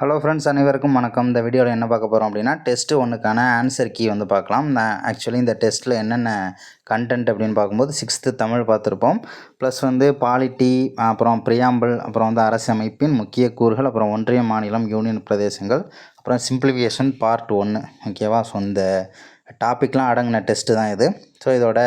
Hello friends, அனைவருக்கும் வணக்கம். இந்த வீடியோவில் என்ன பார்க்க போகிறோம் அப்படின்னா, டெஸ்ட்டு ஒன்றுக்கான ஆன்சர் கீ வந்து பார்க்கலாம். நான் ஆக்சுவலி இந்த டெஸ்ட்டில் என்னென்ன கண்டென்ட் அப்படின்னு பார்க்கும்போது 6th தமிழ் பார்த்துருப்போம். ப்ளஸ் வந்து பாலிட்டி, அப்புறம் பிரியாம்பிள், அப்புறம் வந்து அரசியமைப்பின் முக்கிய கூறுகள், அப்புறம் ஒன்றிய மாநிலம் யூனியன் பிரதேசங்கள், அப்புறம் சிம்பிளிஃபிகேஷன் பார்ட் 1. ஓகேவா? ஸோ இந்த டாப்பிக்லாம் அடங்கின டெஸ்ட்டு தான் இது. ஸோ இதோட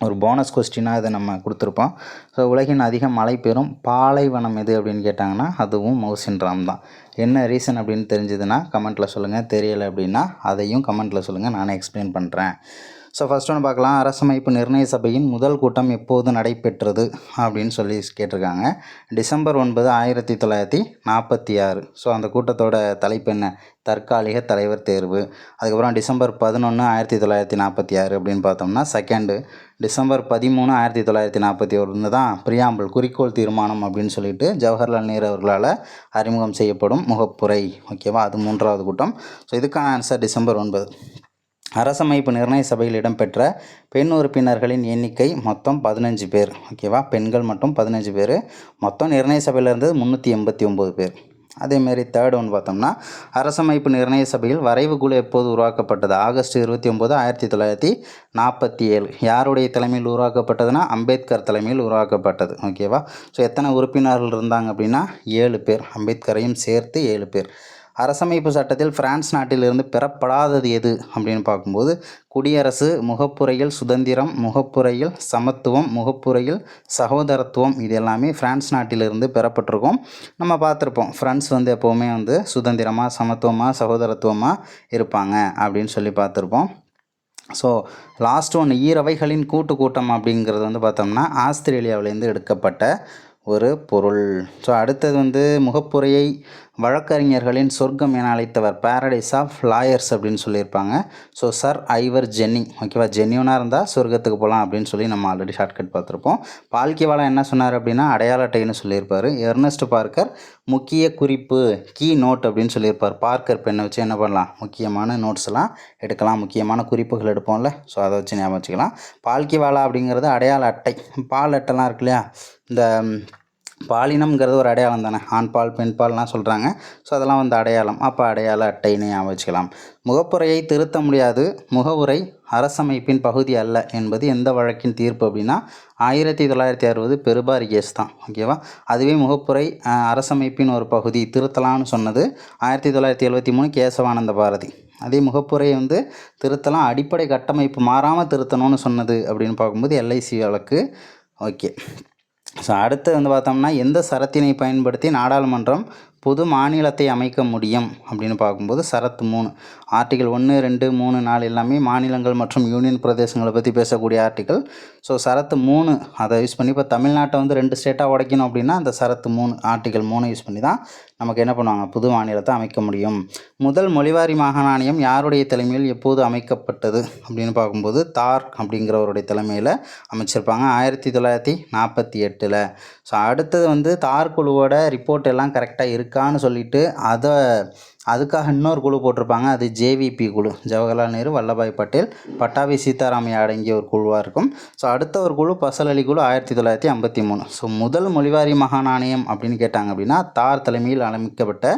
ஒரு போனஸ் கொஸ்டினாக இதை நம்ம கொடுத்துருப்போம். ஸோ உலகின் அதிக மழை பெறும் பாலைவனம் எது அப்படின்னு கேட்டாங்கன்னா அதுவும் மவுசின்ராம் தான். என்ன ரீசன் அப்படின்னு தெரிஞ்சதுன்னா கமெண்ட்டில் சொல்லுங்கள், தெரியலை அப்படின்னா அதையும் கமெண்ட்டில் சொல்லுங்கள், நானே எக்ஸ்பிளைன் பண்ணுறேன். ஸோ ஃபஸ்ட் ஒன்று பார்க்கலாம். அரசமைப்பு நிர்ணய சபையின் முதல் கூட்டம் எப்போது நடைபெற்றது அப்படின்னு சொல்லி கேட்டிருக்காங்க. டிசம்பர் 9, 1946. ஸோ அந்த கூட்டத்தோட தலைப்பு என்ன? தற்காலிக தலைவர் தேர்வு. அதுக்கப்புறம் டிசம்பர் 11, 1946 அப்படின்னு பார்த்தோம்னா செகண்டு. டிசம்பர் 13, 1941 தான் பிரியாம்பிள், குறிக்கோள் தீர்மானம் அப்படின்னு சொல்லிட்டு ஜவஹர்லால் நேரு அவர்களால் அறிமுகம் செய்யப்படும் முகப்புரை. ஓகேவா? அது 3வது கூட்டம். ஸோ இதுக்கான ஆன்சர் டிசம்பர் 9. அரசமைப்பு நிர்ணய சபையில் இடம்பெற்ற பெண் உறுப்பினர்களின் எண்ணிக்கை மொத்தம் 15 பேர். ஓகேவா? பெண்கள் மட்டும் 15 பேர். மொத்தம் நிர்ணய சபையில் இருந்தது 389 பேர். அதேமாரி தேர்ட் ஒன்று பார்த்தோம்னா, அரசமைப்பு நிர்ணய சபையில் வரைவு குழு எப்போது உருவாக்கப்பட்டது? ஆகஸ்ட் 29, 1947. யாருடைய தலைமையில் உருவாக்கப்பட்டதுன்னா அம்பேத்கர் தலைமையில் உருவாக்கப்பட்டது. ஓகேவா? ஸோ எத்தனை உறுப்பினர்கள் இருந்தாங்க அப்படின்னா 7 பேர். அம்பேத்கரையும் சேர்த்து 7 பேர். அரசமைப்பு சட்டத்தில் பிரான்ஸ் நாட்டிலிருந்து பெறப்படாதது எது அப்படின்னு பார்க்கும்போது குடியரசு, முகப்புரையில் சுதந்திரம், முகப்புரையில் சமத்துவம், முகப்புரையில் சகோதரத்துவம், இது எல்லாமே பிரான்ஸ் நாட்டிலிருந்து பெறப்பட்டிருக்கோம். நம்ம பார்த்துருப்போம், ஃப்ரான்ஸ் வந்து எப்போவுமே வந்து சுதந்திரமாக, சமத்துவமாக, சகோதரத்துவமாக இருப்பாங்க அப்படின்னு சொல்லி பார்த்துருப்போம். ஸோ லாஸ்ட் ஒன்று ஈரவைகளின் கூட்டம் அப்படிங்கிறது வந்து பார்த்தோம்னா ஆஸ்திரேலியாவிலேருந்து எடுக்கப்பட்ட ஒரு பொருள். ஸோ அடுத்தது வந்து முகப்புரையை வழக்கறிஞர்களின் சொர்க்கம் என அழைத்தவர் பேரடைஸ் ஆஃப் லாயர்ஸ் அப்படின்னு சொல்லியிருப்பாங்க. ஸோ சர் ஐவர் ஜென்னிங். ஓகேவா? ஜென்யூனாக இருந்தால் சொர்க்கத்துக்கு போகலாம் அப்படின்னு சொல்லி நம்ம ஆல்ரெடி ஷார்ட்கட் பார்த்துருப்போம். பால்கிவாலா என்ன சொன்னார் அப்படின்னா அடையாள அட்டைன்னு சொல்லியிருப்பார். எர்னஸ்ட் பார்க்கர் முக்கிய குறிப்பு, கீ நோட் அப்படின்னு சொல்லியிருப்பார். பார்க்கர் பெண்ணை வச்சு என்ன பண்ணலாம்? முக்கியமான நோட்ஸ் எல்லாம் எடுக்கலாம், முக்கியமான குறிப்புகள் எடுப்போம்ல. ஸோ அதை வச்சு ஞாபகம் வச்சுக்கலாம். பால்கிவாலா அப்படிங்கிறது அடையாள அட்டை. பால் அட்டைலாம் இருக்கு இல்லையா? இந்த பாலினம்ங்கிறது ஒரு அடையாளம் தானே. ஆண் பால், பெண் பால்லாம் சொல்கிறாங்க. ஸோ அதெல்லாம் வந்து அடையாளம். அப்போ அடையாள அட்டைன்னு ஞாபகம் வச்சுக்கலாம். முகப்புரையை திருத்த முடியாது, முகவுரை அரசமைப்பின் பகுதி அல்ல என்பது எந்த வழக்கின் தீர்ப்பு அப்படின்னா 1960 பெருபாரி கேஸ் தான். ஓகேவா? அதுவே முகப்புரை அரசமைப்பின் ஒரு பகுதி, திருத்தலாம்னு சொன்னது 1973 கேசவானந்த பாரதி. அதே முகப்புரையை வந்து திருத்தலாம், அடிப்படை கட்டமைப்பு மாறாமல் திருத்தணும்னு சொன்னது அப்படின்னு பார்க்கும்போது எல்ஐசி வழக்கு. ஓகே. ஸோ அடுத்து வந்து பார்த்தோம்னா எந்த சரத்தினை பயன்படுத்தி நாடாளுமன்றம் பொது மாநிலத்தை அமைக்க முடியும் அப்படின்னு பார்க்கும்போது சரத்து 3. ஆர்டிகல் 1, 2, 3, 4 எல்லாமே மாநிலங்கள் மற்றும் யூனியன் பிரதேசங்களை பற்றி பேசக்கூடிய ஆர்டிகல். ஸோ சரத்து 3 அதை யூஸ் பண்ணி இப்போ தமிழ்நாட்டை வந்து 2 ஸ்டேட்டாக உடைக்கணும் அப்படின்னா அந்த சரத்து 3 ஆர்டிகல் 3 யூஸ் பண்ணி தான் நமக்கு என்ன பண்ணுவாங்க? புது மாநிலத்தை அமைக்க முடியும். முதல் மொழிவாரி மாகாணம் யாருடைய தலைமையில் எப்போது அமைக்கப்பட்டது அப்படின்னு பார்க்கும்போது தார் அப்படிங்கிறவருடைய தலைமையில் அமைச்சிருப்பாங்க 1948. ஸோ அடுத்தது வந்து தார் குழுவோட ரிப்போர்ட் எல்லாம் கரெக்டாக இருக்கான்னு சொல்லிட்டு அதுக்காக இன்னொரு குழு போட்டிருப்பாங்க. அது ஜேவிபி குழு, ஜவஹர்லால் நேரு, வல்லபாய் பட்டேல், பட்டாபி சீதாராமையா அடங்கிய ஒரு குழுவாக இருக்கும். ஸோ அடுத்த ஒரு குழு பசல் அலி குழு 1953. ஸோ முதல் மொழிவாரி மாகாண ஆணையம் அப்படின்னு கேட்டாங்க அப்படின்னா தார் தலைமையில் அமைக்கப்பட்ட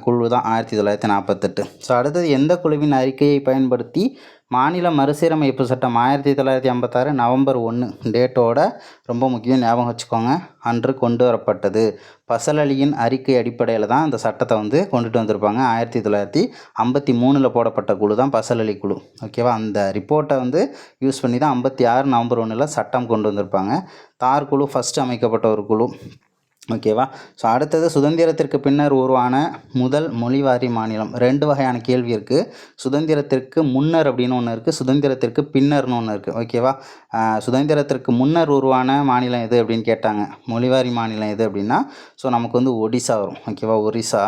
குழு தான் 1948. ஸோ அடுத்தது எந்த குழுவின் அறிக்கையை பயன்படுத்தி மாநில மறுசீரமைப்பு சட்டம் 1956 நவம்பர் 1 டேட்டோட ரொம்ப முக்கியம், ஞாபகம் வச்சுக்கோங்க, அன்று கொண்டு வரப்பட்டது. பசல் அலியின் அறிக்கை அடிப்படையில் தான் இந்த சட்டத்தை வந்து கொண்டுட்டு வந்திருப்பாங்க. 1953 போடப்பட்ட குழு தான் பசல் அலி குழு. ஓகேவா? அந்த ரிப்போர்ட்டை வந்து யூஸ் பண்ணி தான் 56 நவம்பர் 1 சட்டம் கொண்டு வந்திருப்பாங்க. தார் குழு ஃபஸ்ட்டு அமைக்கப்பட்ட ஒரு குழு. ஓகேவா? ஸோ அடுத்தது சுதந்திரத்திற்கு பின்னர் உருவான முதல் மொழிவாரி மாநிலம். 2 வகையான கேள்வி இருக்குது. சுதந்திரத்திற்கு முன்னர் அப்படின்னு ஒன்று இருக்குது, சுதந்திரத்திற்கு பின்னர்னு ஒன்று இருக்குது. ஓகேவா? சுதந்திரத்திற்கு முன்னர் உருவான மாநிலம் எது அப்படின்னு கேட்டாங்க, மொழிவாரி மாநிலம் எது அப்படின்னா ஸோ நமக்கு வந்து ஒடிசா வரும். ஓகேவா? ஒரிசா.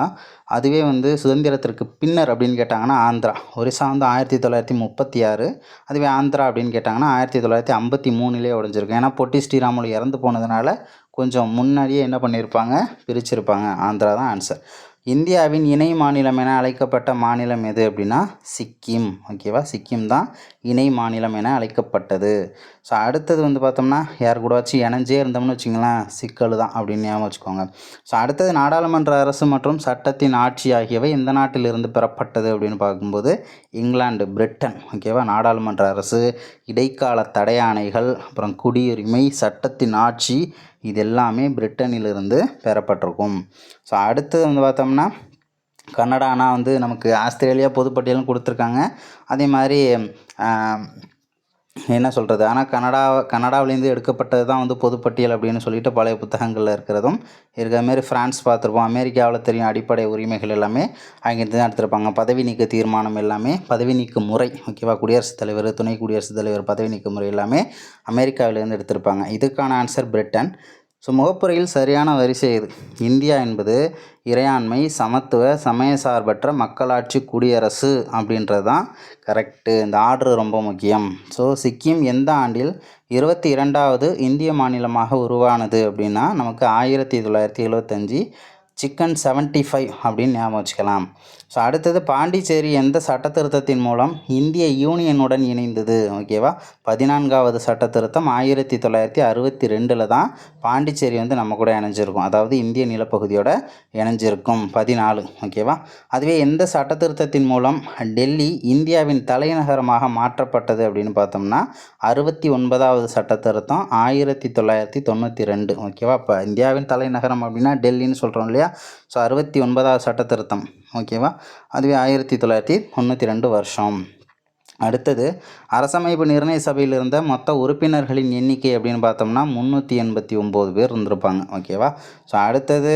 அதுவே வந்து சுதந்திரத்திற்கு பின்னர் அப்படின்னு கேட்டாங்கன்னா ஆந்திரா. ஒரிசா வந்து 1936. அதுவே ஆந்திரா அப்படின்னு கேட்டாங்கன்னா 1953 உடஞ்சிருக்கு. ஏன்னா பொட்டி ஸ்ரீராமுலு இறந்து போனதுனால கொஞ்சம் முன்னாடியே என்ன பண்ணியிருப்பாங்க? பிரிச்சிருப்பாங்க. ஆந்திரா தான் ஆன்சர். இந்தியாவின் இணை மாநிலம் என அழைக்கப்பட்ட மாநிலம் எது அப்படின்னா சிக்கிம். ஓகேவா? சிக்கிம் தான் இணை மாநிலம் என அழைக்கப்பட்டது. ஸோ அடுத்தது வந்து பார்த்தோம்னா யார் கூடவாச்சும் இணைஞ்சே இருந்தோம்னு வச்சிங்களேன் சிக்கல் தான் அப்படின்னு ஞாபகம் வச்சுக்கோங்க. ஸோ அடுத்தது நாடாளுமன்ற அரசு மற்றும் சட்டத்தின் ஆட்சி ஆகியவை எந்த நாட்டிலிருந்து பெறப்பட்டது அப்படின்னு பார்க்கும்போது இங்கிலாந்து, பிரிட்டன். ஓகேவா, நாடாளுமன்ற அரசு, இடைக்கால தடையாணைகள், அப்புறம் குடியுரிமை, சட்டத்தின் ஆட்சி, இது எல்லாமே பிரிட்டனிலிருந்து பெறப்பட்டிருக்கும். ஸோ அடுத்தது வந்து பார்த்தோம்னா கனடானா வந்து நமக்கு ஆஸ்திரேலியா பொதுப்பட்டியலும் கொடுத்துருக்காங்க. அதே மாதிரி என்ன சொல்கிறது, ஆனால் கனடாவிலேருந்து எடுக்கப்பட்டது தான் வந்து பொதுப்பட்டியல் அப்படின்னு சொல்லிட்டு பழைய புத்தகங்களில் இருக்கிறதும் இருக்கிற மாரி ஃப்ரான்ஸ் பார்த்துருப்போம். அமெரிக்காவில் தெரியும் அடிப்படை உரிமைகள் எல்லாமே அங்கேருந்து தான் எடுத்திருப்பாங்க. பதவி நீக்க தீர்மானம் எல்லாமே, பதவி நீக்க முறை, ஓகேவா, குடியரசுத் தலைவர், துணை குடியரசுத் தலைவர் பதவி நீக்க முறை எல்லாமே அமெரிக்காவிலேருந்து எடுத்திருப்பாங்க. இதுக்கான ஆன்சர் பிரிட்டன். ஸோ முகப்புரையில் சரியான வரிசை எது? இந்தியா என்பது இறையாண்மை, சமத்துவ, சமயசார்பற்ற மக்களாட்சி குடியரசு அப்படின்றது தான் கரெக்டு. இந்த ஆர்டர் ரொம்ப முக்கியம். ஸோ சிக்கிம் எந்த ஆண்டில் 22வது இந்திய மாநிலமாக உருவானது அப்படின்னா நமக்கு 1975, சிக்கன் 75 அப்படின்னு ஞாபகம் வச்சுக்கலாம். ஸோ அடுத்தது பாண்டிச்சேரி எந்த சட்ட திருத்தத்தின் மூலம் இந்திய யூனியனுடன் இணைந்தது? ஓகேவா, 14வது சட்ட திருத்தம் 1962 தான் பாண்டிச்சேரி வந்து நம்ம கூட இணைஞ்சிருக்கும். அதாவது இந்திய நிலப்பகுதியோட இணைஞ்சிருக்கும் 14. ஓகேவா, அதுவே எந்த சட்ட திருத்தத்தின் மூலம் டெல்லி இந்தியாவின் தலைநகரமாக மாற்றப்பட்டது அப்படின்னு பார்த்தோம்னா 69வது சட்ட திருத்தம் 1992. ஓகேவா, இப்போ இந்தியாவின் தலைநகரம் அப்படின்னா டெல்லின்னு சொல்கிறோம் இல்லையா. ஸோ 69வது சட்ட திருத்தம். ஓகேவா, அதுவே 1992 வருஷம். அடுத்தது அரசமைப்பு நிர்ணய சபையில் இருந்த மொத்த உறுப்பினர்களின் எண்ணிக்கை அப்படின்னு பார்த்தோம்னா 389 பேர் இருந்திருப்பாங்க. ஓகேவா, ஸோ அடுத்தது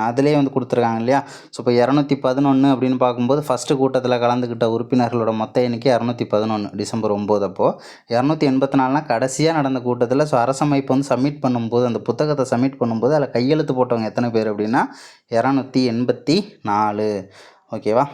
அதிலே வந்து கொடுத்துருக்காங்க இல்லையா. ஸோ இப்போ 211 அப்படின்னு பார்க்கும்போது ஃபஸ்ட்டு கூட்டத்தில் கலந்துக்கிட்ட உறுப்பினர்களோட மொத்த எண்ணிக்கை 211 டிசம்பர் 9 அப்போது. 284 கடைசியாக நடந்த கூட்டத்தில். ஸோ அரசமைப்பு வந்து சப்மிட் பண்ணும்போது, அந்த புத்தகத்தை சப்மிட் பண்ணும்போது அதில் கையெழுத்து போட்டவங்க எத்தனை பேர் அப்படின்னா 284. ஓகேவா,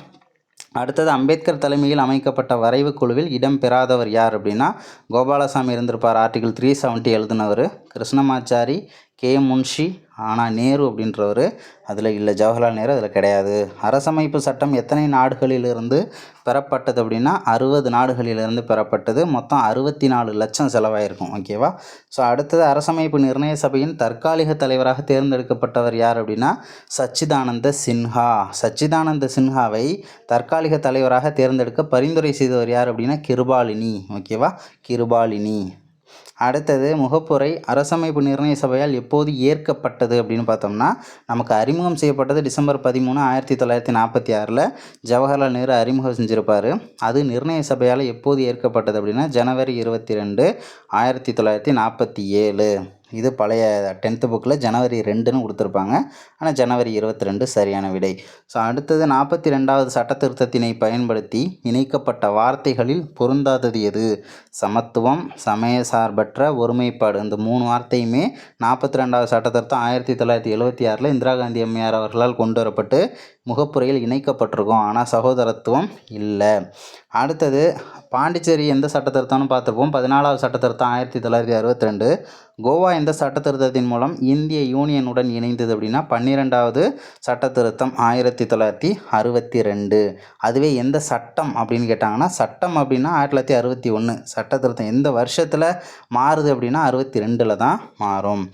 அடுத்தது அம்பேத்கர் தலைமையில் அமைக்கப்பட்ட வரைவு குழுவில் இடம் பெறாதவர் யார் அப்படின்னா கோபாலசாமி இருந்திருப்பார். ஆர்டிகிள் 370 எழுதினவர். கிருஷ்ணமாச்சாரி, கே முன்ஷி, ஆனால் நேரு அப்படின்றவர் அதில் இல்லை. ஜவஹர்லால் நேரு அதில் கிடையாது. அரசமைப்பு சட்டம் எத்தனை நாடுகளிலிருந்து பெறப்பட்டது அப்படின்னா 60 நாடுகளிலிருந்து பெறப்பட்டது. மொத்தம் 64 லட்சம் செலவாயிருக்கும். ஓகேவா, ஸோ அடுத்தது அரசமைப்பு நிர்ணய சபையின் தற்காலிக தலைவராக தேர்ந்தெடுக்கப்பட்டவர் யார் அப்படின்னா சச்சிதானந்த சின்ஹா. சச்சிதானந்த சின்ஹாவை தற்காலிக தலைவராக தேர்ந்தெடுக்க பரிந்துரை செய்தவர் யார் அப்படின்னா கிருபாலினி. ஓகேவா, கிருபாலினி. அடுத்தது முகப்புரை அரசமைப்பு நிர்ணய சபையால் எப்போது ஏற்கப்பட்டது அப்படின்னு பார்த்தோம்னா நமக்கு அறிமுகம் செய்யப்பட்டது டிசம்பர் 13, 1946. ஜவஹர்லால் நேரு அறிமுகம் செஞ்சுருப்பார். அது நிர்ணய சபையால் எப்போது ஏற்கப்பட்டது அப்படின்னா ஜனவரி 22, 1947. இது பழைய 10th புக்கில் ஜனவரி 2ன்னு கொடுத்துருப்பாங்க. ஆனால் ஜனவரி 22 சரியான விடை. ஸோ அடுத்தது 42வது சட்ட திருத்தத்தினை பயன்படுத்தி இணைக்கப்பட்ட வார்த்தைகளில் பொருந்தாதது எது? சமத்துவம், சமயசார்பற்ற, ஒருமைப்பாடு. இந்த 3 வார்த்தையுமே 42வது சட்ட திருத்தம் 1976 இந்திரா காந்தி அம்மையார் அவர்களால் கொண்டு வரப்பட்டு முகப்புரையில் இணைக்கப்பட்டிருக்கும். ஆனால் சகோதரத்துவம் இல்லை. அடுத்தது பாண்டிச்சேரி எந்த சட்ட திருத்தம்னு பார்த்துருப்போம். 14வது சட்ட திருத்தம் 1962. கோவா எந்த சட்ட திருத்தத்தின் மூலம் இந்திய யூனியனுடன் இணைந்தது அப்படின்னா 12வது சட்ட திருத்தம் 1962. அதுவே எந்த சட்டம் அப்படின்னு கேட்டாங்கன்னா சட்டம் அப்படின்னா 1961. சட்ட திருத்தம் எந்த வருஷத்தில் மாறுது அப்படின்னா 62ல் தான் மாறும்.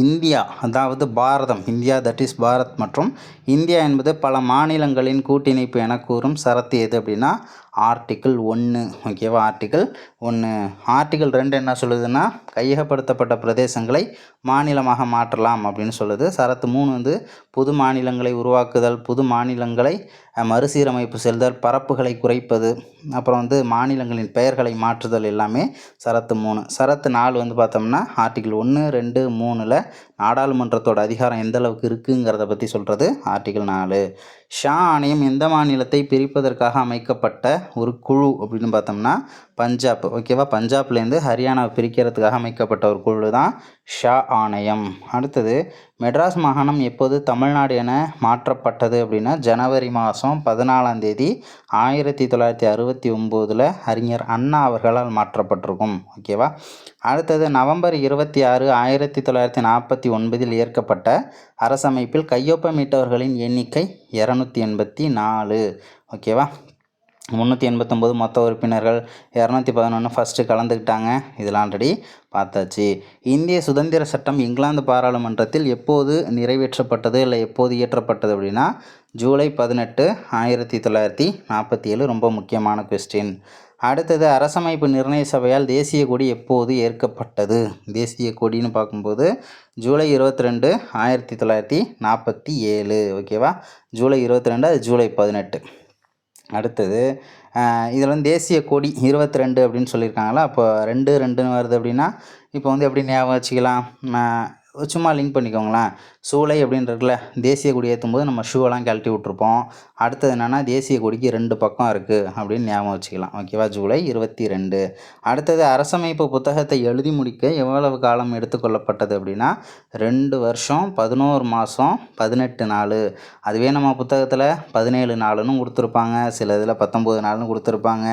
இந்தியா அதாவது பாரதம், இந்தியா தட் இஸ் பாரத் மற்றும் இந்தியா என்பது பல மாநிலங்களின் கூட்டிணைப்பு என கூறும் சரத்து எது அப்படின்னா ஆர்டிக்கிள் 1. ஓகேவா, ஆர்டிக்கிள் 1. ஆர்டிக்கிள் 2 என்ன சொல்லுதுன்னா கையகப்படுத்தப்பட்ட பிரதேசங்களை மாநிலமாக மாற்றலாம் அப்படின்னு சொல்லுது. சரத்து 3 வந்து புது மாநிலங்களை உருவாக்குதல், புது மாநிலங்களை மறுசீரமைப்பு செல்தல், பரப்புகளை குறைப்பது, அப்புறம் வந்து மாநிலங்களின் பெயர்களை மாற்றுதல் எல்லாமே சரத்து 3. சரத்து 4 வந்து பார்த்தோம்னா ஆர்டிக்கிள் 1, 2, 3ல் நாடாளுமன்றத்தோட அதிகாரம் எந்த அளவுக்கு இருக்குங்கிறத பற்றி சொல்கிறது ஆர்டிக்கிள் 4. ஷா ஆணையம் எந்த மாநிலத்தை பிரிப்பதற்காக அமைக்கப்பட்ட ஒரு குழு அப்படின்னு பார்த்தோம்னா பஞ்சாப். ஓகேவா, பஞ்சாப்லேருந்து ஹரியானாவை பிரிக்கிறதுக்காக அமைக்கப்பட்ட ஒரு குழு தான் ஷா ஆணையம். அடுத்தது மெட்ராஸ் மாகாணம் எப்போது தமிழ்நாடு என மாற்றப்பட்டது அப்படின்னா ஜனவரி மாதம் 14 1969 அறிஞர் அண்ணா அவர்களால் மாற்றப்பட்டிருக்கும். ஓகேவா, அடுத்தது நவம்பர் 26, 1949 ஏற்கப்பட்ட அரசமைப்பில் கையொப்பமிட்டவர்களின் எண்ணிக்கை 284. ஓகேவா, 389 மொத்த உறுப்பினர்கள், 211 ஃபஸ்ட்டு கலந்துக்கிட்டாங்க. இதெல்லாம் ஆல்ரெடி பார்த்தாச்சு. இந்திய சுதந்திர சட்டம் இங்கிலாந்து பாராளுமன்றத்தில் எப்போது நிறைவேற்றப்பட்டது இல்லை எப்போது இயற்றப்பட்டது அப்படின்னா ஜூலை 18, 1947. ரொம்ப முக்கியமான கொஸ்டின். அடுத்தது அரசமைப்பு நிர்ணய சபையால் தேசிய கொடி எப்போது ஏற்கப்பட்டது? தேசிய கொடின்னு பார்க்கும்போது ஜூலை 22, 1947. ஓகேவா? ஜூலை 22, அது ஜூலை 18. அடுத்தது இதில் வந்து தேசிய கொடி 22 அப்படின்னு சொல்லியிருக்காங்களா, அப்போ 2 வருது அப்படின்னா இப்போ வந்து எப்படி ஞாபகம் வச்சுக்கலாம், சும்மா லிங்க் பண்ணிக்கோங்களேன். சூளை அப்படின்றதுல தேசிய கொடி ஏற்றும் போது நம்ம ஷூவெல்லாம் கழட்டி விட்ருப்போம். அடுத்தது என்னென்னா தேசிய கொடிக்கு 2 பக்கம் இருக்குது அப்படின்னு ஞாபகம் வச்சுக்கலாம். ஓகேவா? ஜூலை 22. அடுத்தது அரசமைப்பு புத்தகத்தை எழுதி முடிக்க எவ்வளவு காலம் எடுத்துக்கொள்ளப்பட்டது அப்படின்னா 2 வருஷம் 11 மாதம் 18 நாள். அதுவே நம்ம புத்தகத்தில் 17 நாளுன்னு கொடுத்துருப்பாங்க, சில இதில் 19 நாள்னு கொடுத்துருப்பாங்க.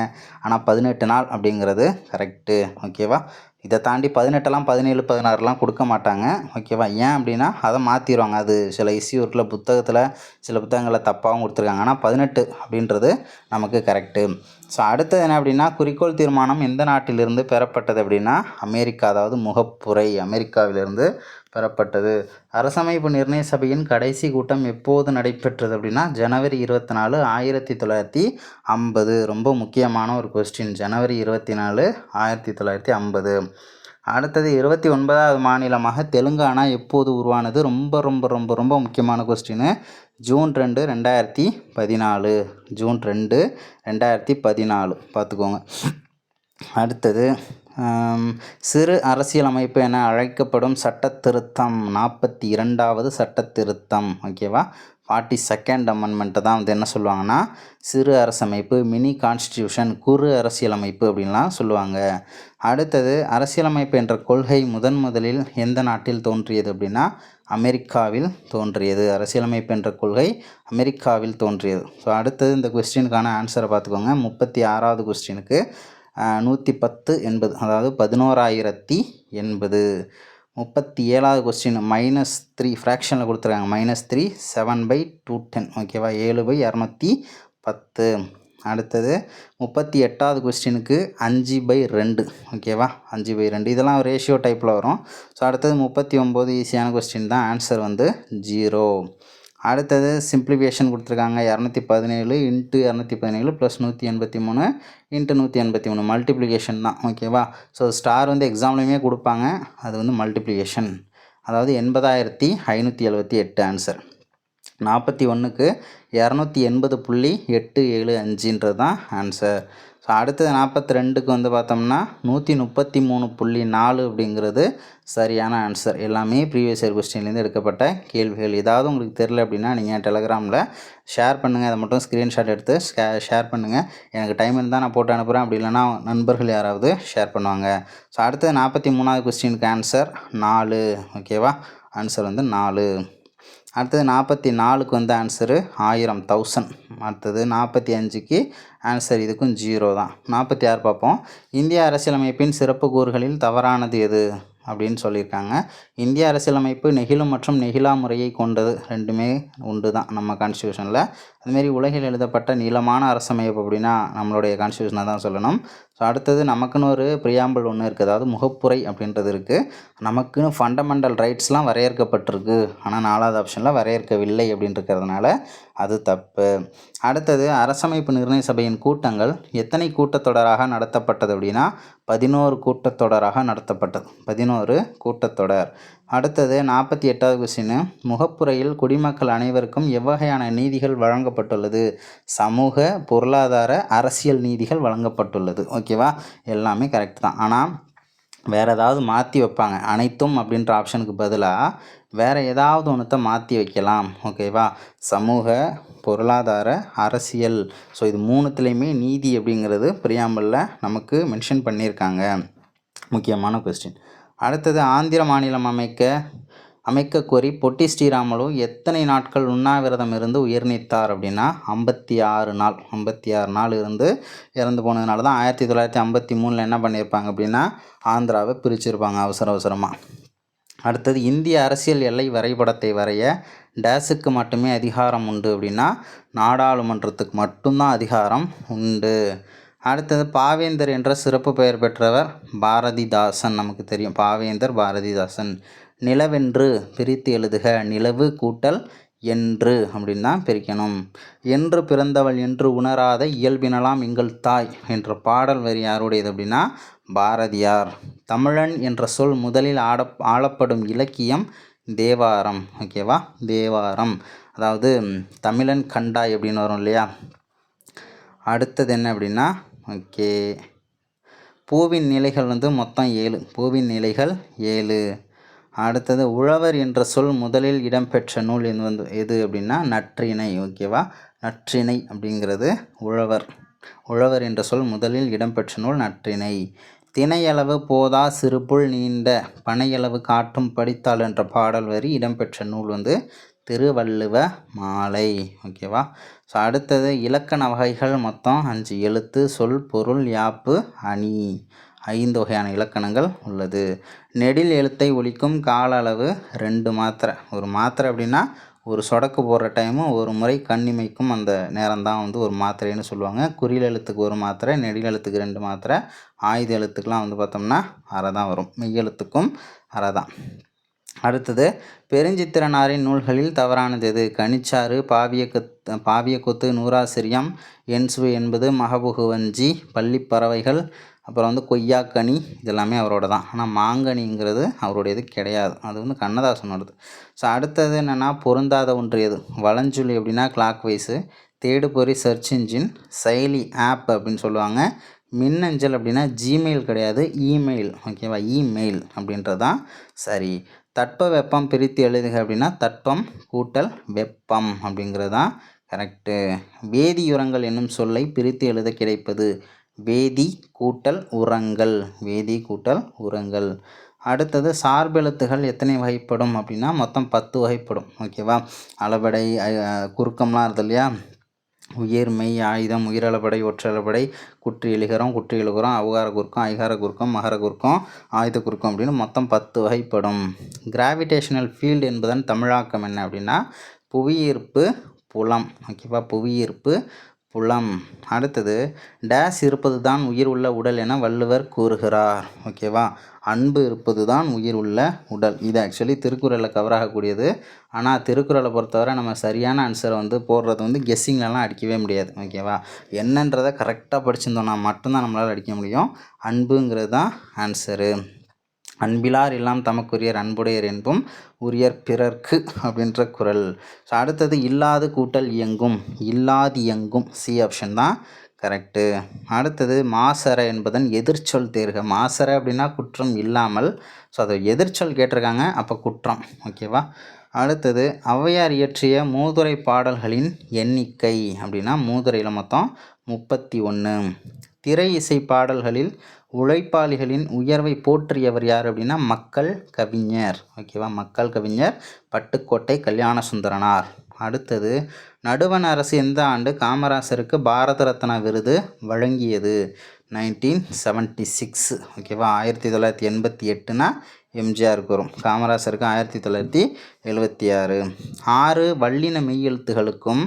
ஆனால் 18 நாள் அப்படிங்கிறது கரெக்டு. ஓகேவா? இதை தாண்டி 18, 17, 16 கொடுக்க மாட்டாங்க. ஓகேவா? ஏன் அப்படின்னா அதை மாற்றிடுவாங்க. அது சில இஷ்யூ இருக்குல்ல, புத்தகத்தில் சில புத்தகங்களில் தப்பாகவும் கொடுத்துருக்காங்க. ஆனால் 18 அப்படின்றது நமக்கு கரெக்டு. ஸோ அடுத்தது என்ன அப்படின்னா குறிக்கோள் தீர்மானம் எந்த நாட்டிலிருந்து பெறப்பட்டது அப்படின்னா அமெரிக்கா, அதாவது முகப்புரை அமெரிக்காவிலிருந்து பெறப்பட்டது. அரசமைப்பு நிர்ணய சபையின் கடைசி கூட்டம் எப்போது நடைபெற்றது அப்படின்னா ஜனவரி 24, 1950. ரொம்ப முக்கியமான ஒரு கொஸ்டின். ஜனவரி 24, 1950. அடுத்தது 29வது மாநிலமாக தெலுங்கானா எப்போது உருவானது? ரொம்ப ரொம்ப ரொம்ப ரொம்ப முக்கியமான கொஸ்டின். ஜூன் 2, 2014. ஜூன் 2, 2014 பார்த்துக்கோங்க. அடுத்தது சிறு அரசியலமைப்பு என அழைக்கப்படும் சட்ட திருத்தம் 42வது சட்ட திருத்தம். ஓகேவா? 42nd அமெண்ட்மெண்ட்டை தான் வந்து என்ன சொல்லுவாங்கன்னா சிறு அரசமைப்பு, மினி கான்ஸ்டியூஷன், குறு அரசியலமைப்பு அப்படின்லாம் சொல்லுவாங்க. அடுத்தது அரசியலமைப்பு என்ற கொள்கை முதலில் எந்த நாட்டில் தோன்றியது அப்படின்னா அமெரிக்காவில் தோன்றியது. அரசியலமைப்பு என்ற கொள்கை அமெரிக்காவில் தோன்றியது. ஸோ அடுத்தது இந்த கொஸ்டினுக்கான ஆன்சரை பார்த்துக்கோங்க. 36வது கொஸ்டினுக்கு 110 80, அதாவது 11,080. 37வது கொஸ்டின் -3 ஃப்ராக்ஷனில் கொடுத்துருக்காங்க. -3 7/210. ஓகேவா? 7/210. அடுத்தது 38வது கொஸ்டினுக்கு 5/2. ஓகேவா? 5/2. இதெல்லாம் ரேஷியோ டைப்பில் வரும். ஸோ அடுத்தது 39 ஈஸியான கொஸ்டின் தான். ஆன்சர் வந்து 0. அடுத்தது சிம்பிளிஃபிகேஷன் கொடுத்துருக்காங்க. 217 × 217 + 183 × 183 மல்டிப்ளிகேஷன் தான். ஓகேவா? ஸோ ஸ்டார் வந்து எக்ஸாம்லேயுமே கொடுப்பாங்க. அது வந்து மல்டிப்ளிகேஷன், அதாவது 80,578 ஆன்சர். 41க்கு 280.875 தான் ஆன்சர். ஸோ அடுத்தது 42க்கு வந்து பார்த்தோம்னா 133.4 அப்படிங்கிறது சரியான ஆன்சர். எல்லாமே ப்ரீவியஸ் இயர் கொஸ்டின்லேருந்து எடுக்கப்பட்ட கேள்விகள். ஏதாவது உங்களுக்கு தெரில அப்படின்னா நீங்கள் டெலகிராமில் ஷேர் பண்ணுங்கள். அதை மட்டும் ஸ்க்ரீன்ஷாட் எடுத்து ஷேர் பண்ணுங்கள். எனக்கு டைம் இருந்தால் நான் போட்டு அனுப்புகிறேன், அப்படி இல்லைனா நண்பர்கள் யாராவது ஷேர் பண்ணுவாங்க. ஸோ அடுத்தது 43வது கொஸ்டினுக்கு ஆன்சர் 4. ஓகேவா? ஆன்சர் வந்து 4. அடுத்தது 44க்கு வந்து ஆன்சரு 1000. அடுத்தது 45க்கு ஆன்சர் இதுக்கும் 0 தான். 46 பார்ப்போம். இந்திய அரசியலமைப்பின் சிறப்பு கூறுகளில் தவறானது எது அப்படின்னு சொல்லியிருக்காங்க. இந்திய அரசியலமைப்பு நெகிழும் மற்றும் நெகிழா முறையை கொண்டது. ரெண்டுமே உண்டு தான் நம்ம கான்ஸ்டியூஷனில். அதுமாரி உலகில் எழுதப்பட்ட நீளமான அரசமைப்பு அப்படின்னா நம்மளுடைய கான்ஸ்டியூஷனை தான் சொல்லணும். ஸோ அடுத்தது நமக்குன்னு ஒரு ப்ரியாம்பிள் ஒன்று இருக்குது, அதாவது முகப்புரை அப்படின்றது இருக்குது. நமக்குன்னு ஃபண்டமெண்டல் ரைட்ஸ்லாம் வரையறுக்கப்பட்டிருக்கு, ஆனால் 4வது ஆப்ஷனில் வரையறுக்கவில்லை அப்படின்னு இருக்கிறதுனால அது தப்பு. அடுத்தது அரசமைப்பு நிர்ணய சபையின் கூட்டங்கள் எத்தனை கூட்டத்தொடராக நடத்தப்பட்டது அப்படின்னா 11 கூட்டத்தொடராக நடத்தப்பட்டது. 11 கூட்டத்தொடர். அடுத்தது 48வது கொஸ்டின். முகப்புரையில் குடிமக்கள் அனைவருக்கும் எவ்வகையான நீதிகள் வழங்கப்பட்டுள்ளது? சமூக, பொருளாதார, அரசியல் நீதிகள் வழங்கப்பட்டுள்ளது. ஓகேவா? எல்லாமே கரெக்ட் தான். ஆனால் வேறு ஏதாவது மாற்றி வைப்பாங்க. அனைத்தும் அப்படின்ற ஆப்ஷனுக்கு பதிலாக வேறு ஏதாவது ஒன்றத்தை மாற்றி வைக்கலாம். ஓகேவா? சமூக, பொருளாதார, அரசியல். ஸோ இது மூணுத்துலேயுமே நீதி அப்படிங்கிறது பிரியாம்பிளில் நமக்கு மென்ஷன் பண்ணியிருக்காங்க. முக்கியமான கொஸ்டின். அடுத்தது ஆந்திர மாநிலம் அமைக்க கோரி பொட்டி ஸ்ரீராமுலு எத்தனை நாட்கள் உண்ணாவிரதம் இருந்து உயிர் நீத்தார் அப்படின்னா 56 நாள். 56 நாள் இருந்து இறந்து போனதுனால தான் 1953 என்ன பண்ணியிருப்பாங்க அப்படின்னா ஆந்திராவை பிரிச்சிருப்பாங்க அவசரமாக. அடுத்தது இந்திய அரசியல் எல்லை வரைபடத்தை வரைய டேஸுக்கு மட்டுமே அதிகாரம் உண்டு அப்படின்னா நாடாளுமன்றத்துக்கு மட்டும்தான் அதிகாரம் உண்டு. அடுத்தது பாவேந்தர் என்ற சிறப்பு பெயர் பெற்றவர் பாரதிதாசன். நமக்கு தெரியும் பாவேந்தர் பாரதிதாசன். நிலவென்று பிரித்து எழுதுக. நிலவு கூட்டல் என்று அப்படின்னு தான் பிரிக்கணும். என்று பிறந்தவள் என்று உணராத இயல்பினலாம் எங்கள் தாய் என்ற பாடல் வரி யாருடையது அப்படின்னா பாரதியார். தமிழன் என்ற சொல் முதலில் ஆளப்படும் இலக்கியம் தேவாரம். ஓகேவா, தேவாரம். அதாவது தமிழன் கண்டாய் அப்படின்னு வரும் இல்லையா. அடுத்தது என்ன அப்படின்னா ஓகே, பூவின் நிலைகள் மொத்தம் 7. பூவின் நிலைகள் 7. அடுத்தது உழவர் என்ற சொல் முதலில் இடம்பெற்ற நூல் எது அப்படின்னா நற்றிணை. ஓகேவா, நற்றிணை அப்படிங்கிறது உழவர். உழவர் என்ற சொல் முதலில் இடம்பெற்ற நூல் நற்றிணை. திணையளவு போதா சிறுபுள் நீண்ட பனையளவு காட்டும் படித்தாள் என்ற பாடல் வரி இடம்பெற்ற நூல் திருவள்ளுவ மாலை. ஓகேவா. ஸோ அடுத்தது இலக்கண வகைகள் மொத்தம் 5. எழுத்து, சொல், பொருள், யாப்பு, அணி. 5 வகையான இலக்கணங்கள் உள்ளது. நெடில் எழுத்தை ஒலிக்கும் கால அளவு 2 மாத்திரை. ஒரு மாத்திரை அப்படின்னா ஒரு சொடக்கு போடுற டைமும் ஒரு முறை கண்ணிமைக்கும் அந்த நேரம் தான் ஒரு மாத்திரைன்னு சொல்லுவாங்க. குறில் எழுத்துக்கு 1 மாத்திரை, நெடில் எழுத்துக்கு 2 மாத்திரை, ஆயுத எழுத்துக்கெலாம் பார்த்தோம்னா அரை தான் வரும். மெய்யெழுத்துக்கும் அரை தான். அடுத்தது பெருஞ்சித்திரனாரின் நூல்களில் தவறானது எது? கனிச்சாறு, பாவியக்கொத்து, நூறாசிரியம், என்சுவை என்பது, மகபுகுவஞ்சி, பள்ளிப்பறவைகள், அப்புறம் கொய்யாக்கனி, இதெல்லாமே அவரோட தான். ஆனால் மாங்கனிங்கிறது அவருடையது கிடையாது. அது கண்ணதாசனோடது. ஸோ அடுத்தது என்னென்னா பொருந்தாத ஒன்று எது? வலஞ்சுழி அப்படின்னா கிளாக் வைஸு, தேடுபொறி சர்ச் இன்ஜின், செயலி ஆப் அப்படின்னு சொல்லுவாங்க. மின்னஞ்சல் அப்படின்னா ஜிமெயில் கிடையாது, இமெயில். ஓகேவா, இமெயில் அப்படின்றது தான் சரி. தட்ப வெப்பம் பிரித்து எழுதுக அப்படின்னா தட்பம் கூட்டல் வெப்பம் அப்படிங்கிறது தான் கரெக்டு. வேதியுரங்கள் என்னும் சொல்லை பிரித்து எழுத கிடைப்பது வேதி கூட்டல் உரங்கள். வேதி கூட்டல் உரங்கள். அடுத்தது சார்பெழுத்துகள் எத்தனை வகைப்படும் அப்படின்னா மொத்தம் 10 வகைப்படும். ஓகேவா, அளபடை, குறுக்கம்லாம் இருக்குது இல்லையா. உயிர், மெய், ஆயுதம், உயிரளபடை, ஒற்றளபடை, குற்றி எழுகரம், குற்றி எழுகுறம், அவகார குறுக்கம், ஐகார குறுக்கம், மகர குறுக்கம், ஆயுத குறுக்கம் அப்படின்னு மொத்தம் 10 வகைப்படும். கிராவிடேஷனல் ஃபீல்டு என்பதன் தமிழாக்கம் என்ன அப்படின்னா புவியீர்ப்பு புலம். ஓகேவா, புவியீர்ப்பு புலம். அடுத்தது டேஸ் இருப்பது தான் உயிர் உள்ள உடல் என வள்ளுவர் கூறுகிறார். ஓகேவா, அன்பு இருப்பது தான் உயிர் உள்ள உடல். இது ஆக்சுவலி திருக்குறளில் கவர் ஆகக்கூடியது. ஆனால் திருக்குறளை பொறுத்தவரை நம்ம சரியான ஆன்சரை போடுறது கெஸ்ஸிங்லலாம் அடிக்கவே முடியாது. ஓகேவா, என்னன்றதை கரெக்டாக படிச்சிருந்தோம்னா மட்டும்தான் நம்மளால் அடிக்க முடியும். அன்புங்கிறது தான் ஆன்சரு. அன்பிலார் எல்லாம் தமக்குரியர் அன்புடையர் என்பும் உரியர் பிறர்க்கு அப்படின்ற குறள். ஸோ அடுத்தது இல்லாது கூட்டல் இயங்கும், இல்லாது இயங்கும், சி ஆப்ஷன் தான் கரெக்டு. அடுத்தது மாசற என்பதன் எதிர்ச்சொல் தேர்க. மாசற அப்படின்னா குற்றம் இல்லாமல். ஸோ அதை எதிர்ச்சொல் கேட்டிருக்காங்க, அப்போ குற்றம். ஓகேவா. அடுத்தது ஔவையார் இயற்றிய மூதுரை பாடல்களின் எண்ணிக்கை அப்படின்னா மூதுரையில் மொத்தம் 31. திரை இசை பாடல்களில் உழைப்பாளிகளின் உயர்வை போற்றியவர் யார் அப்படின்னா மக்கள் கவிஞர். ஓகேவா, மக்கள் கவிஞர் பட்டுக்கோட்டை கல்யாண சுந்தரனார். அடுத்தது நடுவண் அரசு எந்த ஆண்டு காமராசருக்கு பாரத ரத்னா விருது வழங்கியது? 1976. ஓகேவா, 1988னா எம்ஜிஆருக்கு வரும், காமராசருக்கு 1976. 6 வல்லின மெய்யெழுத்துகளுக்கும்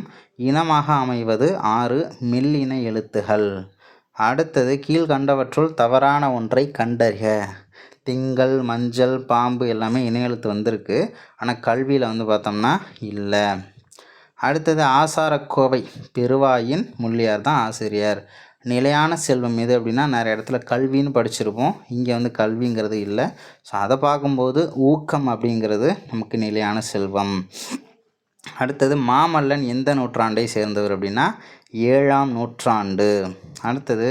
இனமாக அமைவது 6 மெல்லின எழுத்துகள். அடுத்தது கீழ்கண்டவற்றுள் தவறான ஒன்றை கண்டறிக. திங்கள், மஞ்சள், பாம்பு எல்லாமே இன எழுத்து வந்திருக்கு, ஆனால் கல்வியில் பார்த்தோம்னா இல்லை. அடுத்தது ஆசாரக்கோவை பெருவாயின் முள்ளியார் தான் ஆசிரியர். நிலையான செல்வம் எது அப்படின்னா நிறைய இடத்துல கல்வின்னு படிச்சிருப்போம், இங்கே கல்விங்கிறது இல்லை. ஸோ அதை பார்க்கும்போது ஊக்கம் அப்படிங்கிறது நமக்கு நிலையான செல்வம். அடுத்தது மாமல்லன் எந்த நூற்றாண்டை சேர்ந்தவர் அப்படின்னா 7ஆம் நூற்றாண்டு. அடுத்தது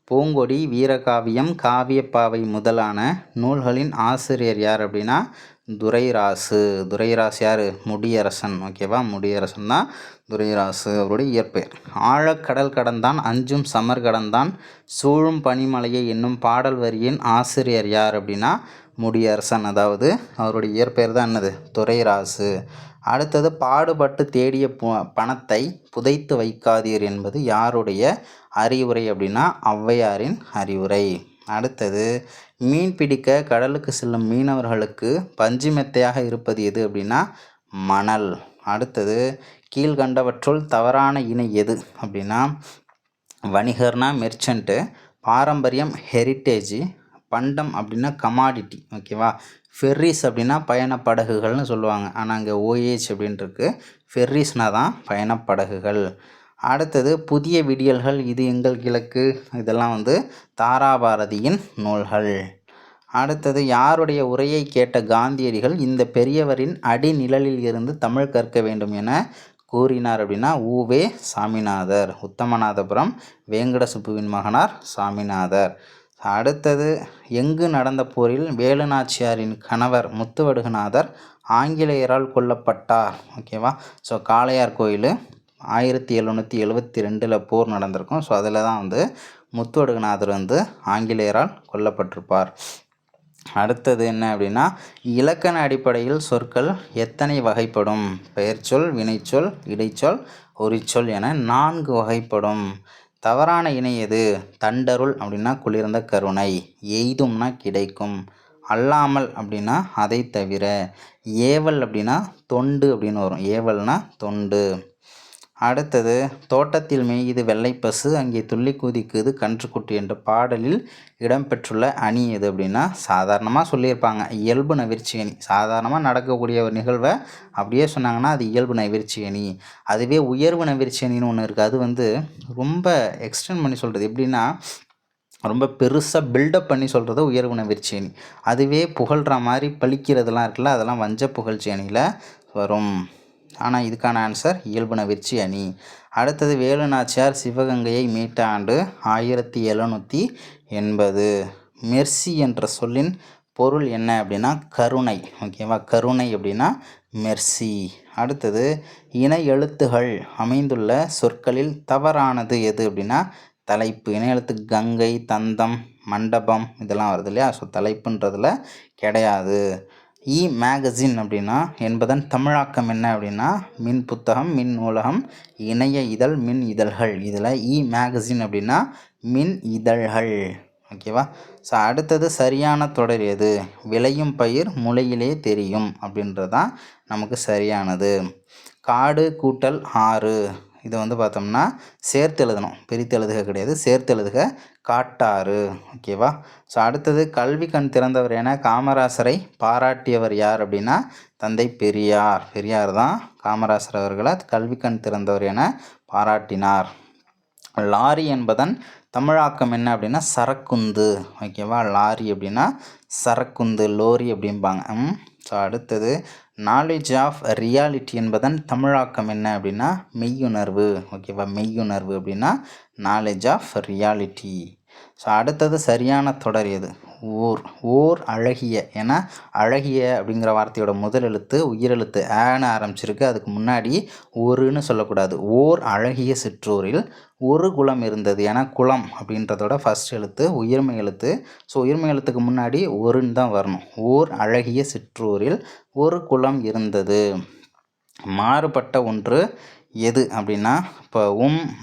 பூங்கொடி, வீரகாவியம், காவியப்பாவை முதலான நூல்களின் ஆசிரியர் யார் அப்படின்னா துரைராசு. துரைராசு யார்? முடியரசன். ஓகேவா, முடியரசன் தான் துரைராசு அவருடைய இயற்பெயர். ஆழக்கடல் கடந்தான், அஞ்சும் சமர் கடந்தான், சூழும் பனிமலையை என்னும் பாடல் வரியின் ஆசிரியர் யார் அப்படின்னா முடியரசன். அதாவது அவருடைய இயற்பெயர் தான் என்னது? துரைராசு. அடுத்தது பாடுபட்டு தேடிய பணத்தை புதைத்து வைக்காதீர் என்பது யாருடைய அறிவுரை அப்படின்னா ஔவையாரின் அறிவுரை. அடுத்தது மீன் பிடிக்க கடலுக்கு செல்லும் மீனவர்களுக்கு பஞ்சு மெத்தையாக இருப்பது எது அப்படின்னா மணல். அடுத்தது கீழ்கண்டவற்றுள் தவறான இணை எது அப்படின்னா வணிகர்னா மெர்ச்சன்ட்டு, பாரம்பரியம் ஹெரிட்டேஜ், பண்டம் அப்படின்னா கமாடிட்டி. ஓகேவா. ஃபெர்ரிஸ் அப்படின்னா பயணப்படகுகள்னு சொல்லுவாங்க. ஆனால் அங்கே ஓஏஹெச் அப்படின்ட்டுருக்கு. ஃபெர்ரிஸ்னா தான் பயணப்படகுகள். அடுத்தது புதிய விடியல்கள், இது எங்கள் கிழக்கு, இதெல்லாம் வந்து தாராபாரதியின் நூல்கள். அடுத்தது யாருடைய உரையை கேட்ட காந்தியடிகள் இந்த பெரியவரின் அடிநிழலில் இருந்து தமிழ் கற்க வேண்டும் என கூறினார் அப்படின்னா உவே சாமிநாதர். உத்தமநாதபுரம் வேங்கடசுப்புவின் மகனார் சாமிநாதர். அடுத்தது எங்கு நடந்த போரில் வேலுநாச்சியாரின் கணவர் முத்துவடுகநாதர் ஆங்கிலேயரால் கொல்லப்பட்டார். ஓகேவா. ஸோ காளையார் கோயில் 1772 போர் நடந்திருக்கும். ஸோ அதில் தான் வந்து முத்துவடுகநாதர் வந்து ஆங்கிலேயரால் கொல்லப்பட்டிருப்பார். அடுத்தது என்ன அப்படின்னா இலக்கண அடிப்படையில் சொற்கள் எத்தனை வகைப்படும்? பெயர்ச்சொல், வினைச்சொல், இடைச்சொல், உரிச்சொல் என 4 வகைப்படும். தவறான இணை எது? தண்டருள் அப்படின்னா குளிர்ந்த கருணை, எய்தும்னா கிடைக்கும், அல்லாமல் அப்படின்னா அதை தவிர, ஏவல் அப்படின்னா தொண்டு அப்படின்னு வரும். ஏவல்னா தொண்டு. அடுத்தது தோட்டத்தில் மேயுது வெள்ளைப்பசு அங்கே துள்ளி குதிக்குது கன்றுக்குட்டி என்ற பாடலில் இடம்பெற்றுள்ள அணி எது அப்படின்னா சாதாரணமாக சொல்லியிருப்பாங்க இயல்பு நவிர்ச்சி அணி. சாதாரணமாக நடக்கக்கூடிய ஒரு நிகழ்வை அப்படியே சொன்னாங்கன்னா அது இயல்பு நவிர்ச்சி அணி. அதுவே உயர்வு நவிர்ச்சி அணின்னு ஒன்று இருக்குது. அது வந்து ரொம்ப எக்ஸ்டெண்ட் பண்ணி சொல்கிறது. எப்படின்னா ரொம்ப பெருசாக பில்டப் பண்ணி சொல்கிறது உயர்வு நவிர்ச்சி அணி. அதுவே புகழ்கிற மாதிரி பழிக்கிறதுலாம் இருக்குல்ல, அதெல்லாம் வஞ்ச புகழ்ச்சி அணியில் வரும். ஆனால் இதுக்கான ஆன்சர் இயல்பு நவிர்ச்சி அணி. அடுத்தது வேலுநாச்சியார் சிவகங்கையை மீட்ட ஆண்டு 1780. மெர்சி என்ற சொல்லின் பொருள் என்ன அப்படின்னா கருணை. ஓகேவா. கருணை அப்படின்னா மெர்சி. அடுத்தது இணை எழுத்துகள் அமைந்துள்ள சொற்களில் தவறானது எது அப்படின்னா தலைப்பு. இணை எழுத்து கங்கை, தந்தம், மண்டபம் இதெல்லாம் வருது இல்லையா. ஸோ தலைப்புன்றதில் கிடையாது. மேகசின் அப்படின்னா என்பதன் தமிழாக்கம் என்ன அப்படின்னா மின் புத்தகம், மின் நூலகம், இணைய இதழ், மின் இதழ்கள். இதில் மேகசின் அப்படின்னா மின் இதழ்கள். ஓகேவா. ஸோ அடுத்தது சரியான தொடர் எது? விளையும் பயிர் முளையிலே தெரியும் அப்படின்றது தான் நமக்கு சரியானது. காடு கூட்டல் ஆறு இதை வந்து பார்த்தோம்னா சேர்த்து எழுதணும், பிரித்து எழுதுக கிடையாது, சேர்த்து எழுதுக. காட்டாறு. ஓகேவா. ஸோ அடுத்தது கல்வி கண் திறந்தவர் என காமராசரை பாராட்டியவர் யார் அப்படின்னா தந்தை பெரியார். பெரியார் தான் காமராசர் அவர்களை கல்வி கண் திறந்தவர் என பாராட்டினார். லாரி என்பதன் தமிழாக்கம் என்ன அப்படின்னா சரக்குந்து. ஓகேவா. லாரி அப்படின்னா சரக்குந்து, லோரி அப்படிம்பாங்க. ஸோ அடுத்தது நாலேஜ் ஆஃப் ரியாலிட்டி என்பதன் தமிழாக்கம் என்ன அப்படின்னா மெய்யுணர்வு. ஓகேவா. மெய்யுணர்வு அப்படின்னா நாலேஜ் ஆஃப் ரியாலிட்டி. ஸோ அடுத்தது சரியான தொடர் எது? ஓர் அழகிய. ஏன்னா அழகிய அப்படிங்கிற வார்த்தையோட முதல் எழுத்து உயிரெழுத்து ஆன்னு ஆரம்பிச்சிருக்கு. அதுக்கு முன்னாடி ஒருன்னு சொல்லக்கூடாது. ஓர் அழகிய சிற்றூரில் ஒரு குலம் இருந்தது. ஏன்னா குலம் அப்படின்றதோட ஃபஸ்ட் எழுத்து உயிர்மை எழுத்து. ஸோ உயிர்மை எழுத்துக்கு முன்னாடி ஒருன்னு தான் வரணும். ஓர் அழகிய சிற்றூரில் ஒரு குலம் இருந்தது. மாறுபட்ட ஒன்று எது அப்படின்னா இப்போ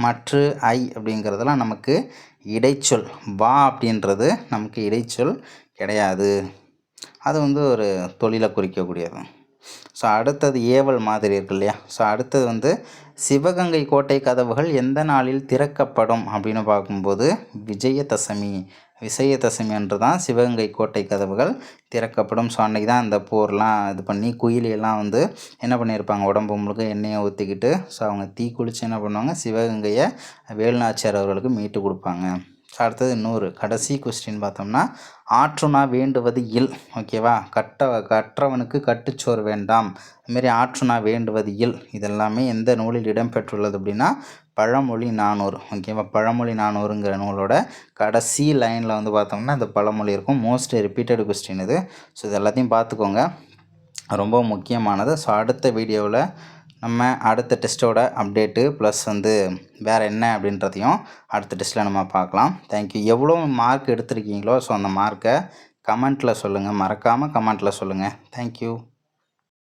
மற்று ஐ அப்படிங்கிறதெல்லாம் நமக்கு இடைச்சொல். வா அப்படின்றது நமக்கு இடைச்சொல் கிடையாது. அது வந்து ஒரு தொழிலை குறிக்கக்கூடியது. ஸோ அடுத்தது ஏவல் மாதிரி இருக்கு இல்லையா. ஸோ அடுத்தது வந்து சிவகங்கை கோட்டை கதவுகள் எந்த நாளில் திறக்கப்படும் அப்படின்னு பார்க்கும்போது விஜயதசமி அன்று தான் சிவகங்கை கோட்டை கதவுகள் திறக்கப்படும். ஸோ அன்றைக்கி தான் அந்த போர்லாம் இது பண்ணி குயிலியெல்லாம் வந்து என்ன பண்ணியிருப்பாங்க, உடம்பு முழுக்க எண்ணெயை ஊற்றிக்கிட்டு ஸோ அவங்க தீ குளித்து என்ன பண்ணுவாங்க, சிவகங்கையை வேலுநாச்சியார் அவர்களுக்கு மீட்டு கொடுப்பாங்க. ஸோ அடுத்தது 100 கடைசி கொஸ்டின் பார்த்தோம்னா ஆற்றுனா வேண்டுவது இல். ஓகேவா. கற்றவனுக்கு கட்டுச்சோறு வேண்டாம். அதுமாரி ஆற்றுனா வேண்டுவது இல் இதெல்லாமே எந்த நூலில் இடம்பெற்றுள்ளது அப்படின்னா பழமொழி 400. ஓகேவா. பழமொழி 400ங்கிற நூலோட கடைசி லைனில் வந்து பார்த்தோம்னா இந்த பழமொழி இருக்கும். மோஸ்ட் ரிப்பீட்டட் கொஸ்டின் இது. ஸோ இது எல்லாத்தையும் பார்த்துக்கோங்க, ரொம்ப முக்கியமானது. ஸோ அடுத்த வீடியோவில் நம்ம அடுத்த டெஸ்ட்டோட அப்டேட்டு ப்ளஸ் வந்து வேறு என்ன அப்படின்றதையும் அடுத்த டெஸ்ட்டில் நம்ம பார்க்கலாம். தேங்க்யூ. எவ்வளோ மார்க் எடுத்திருக்கீங்களோ ஸோ அந்த மார்க்கை கமெண்ட்டில் சொல்லுங்கள், மறக்காமல் கமெண்ட்டில் சொல்லுங்கள். தேங்க்யூ.